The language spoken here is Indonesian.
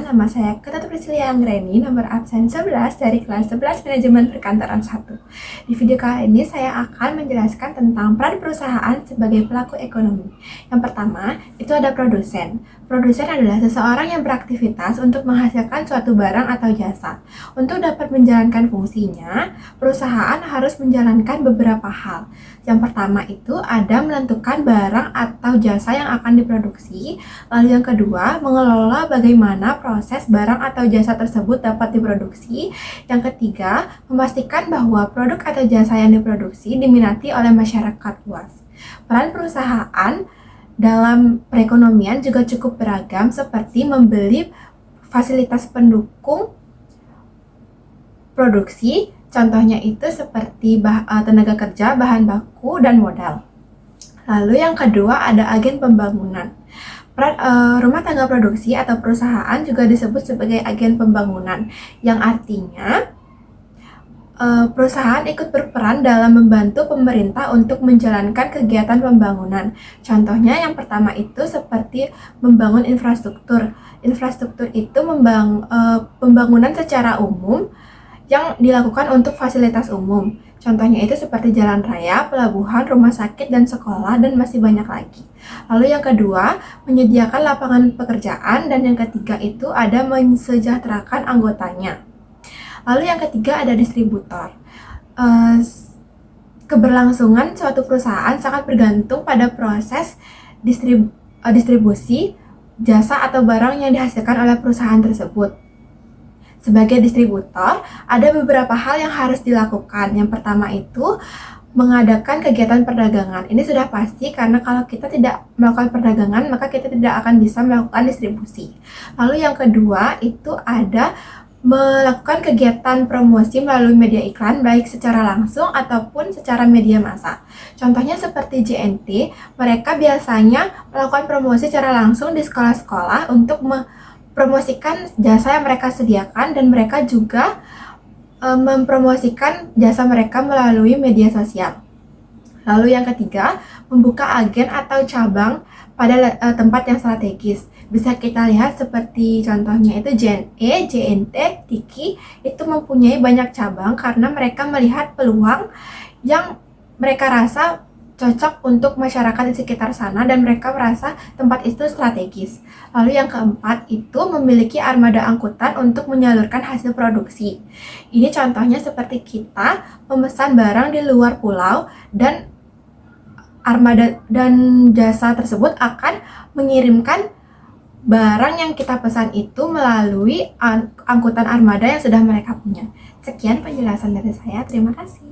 sama saya Ketut Priscilia Anggreni, nomor absen 11 dari kelas 11 Manajemen Perkantoran 1. Di video kali ini saya akan menjelaskan tentang peran perusahaan sebagai pelaku ekonomi. Yang pertama, itu ada produsen. Produsen adalah seseorang yang beraktivitas untuk menghasilkan suatu barang atau jasa. Untuk dapat menjalankan fungsinya, perusahaan harus menjalankan beberapa hal. Yang pertama itu ada menentukan barang atau jasa yang akan diproduksi. Lalu yang kedua, mengelola bagaimana proses barang atau jasa tersebut dapat diproduksi. Yang ketiga, memastikan bahwa produk atau jasa yang diproduksi diminati oleh masyarakat luas. Peran perusahaan dalam perekonomian juga cukup beragam, seperti membeli fasilitas pendukung produksi. Contohnya itu seperti tenaga kerja, bahan baku, dan modal. Lalu yang kedua ada agen pembangunan. Rumah tangga produksi atau perusahaan juga disebut sebagai agen pembangunan, yang artinya perusahaan ikut berperan dalam membantu pemerintah untuk menjalankan kegiatan pembangunan. Contohnya yang pertama itu seperti membangun infrastruktur. Infrastruktur itu pembangunan secara umum yang dilakukan untuk fasilitas umum. Contohnya itu seperti jalan raya, pelabuhan, rumah sakit, dan sekolah, dan masih banyak lagi. Lalu yang kedua, menyediakan lapangan pekerjaan, dan yang ketiga itu ada mensejahterakan anggotanya. Lalu yang ketiga ada distributor. Keberlangsungan suatu perusahaan sangat bergantung pada proses distribusi jasa atau barang yang dihasilkan oleh perusahaan tersebut. Sebagai distributor, ada beberapa hal yang harus dilakukan. Yang pertama itu mengadakan kegiatan perdagangan. Ini sudah pasti karena kalau kita tidak melakukan perdagangan, maka kita tidak akan bisa melakukan distribusi. Lalu yang kedua itu ada melakukan kegiatan promosi melalui media iklan, baik secara langsung ataupun secara media massa. Contohnya seperti JNT, mereka biasanya melakukan promosi secara langsung di sekolah-sekolah untuk mempromosikan jasa yang mereka sediakan, dan mereka juga mempromosikan jasa mereka melalui media sosial. Lalu yang ketiga, membuka agen atau cabang pada tempat yang strategis. Bisa kita lihat seperti contohnya itu JNE, JNT, Tiki itu mempunyai banyak cabang karena mereka melihat peluang yang mereka rasa cocok untuk masyarakat di sekitar sana, dan mereka merasa tempat itu strategis. Lalu yang keempat itu memiliki armada angkutan untuk menyalurkan hasil produksi. Ini contohnya seperti kita memesan barang di luar pulau, dan armada dan jasa tersebut akan mengirimkan barang yang kita pesan itu melalui angkutan armada yang sudah mereka punya. Sekian penjelasan dari saya, terima kasih.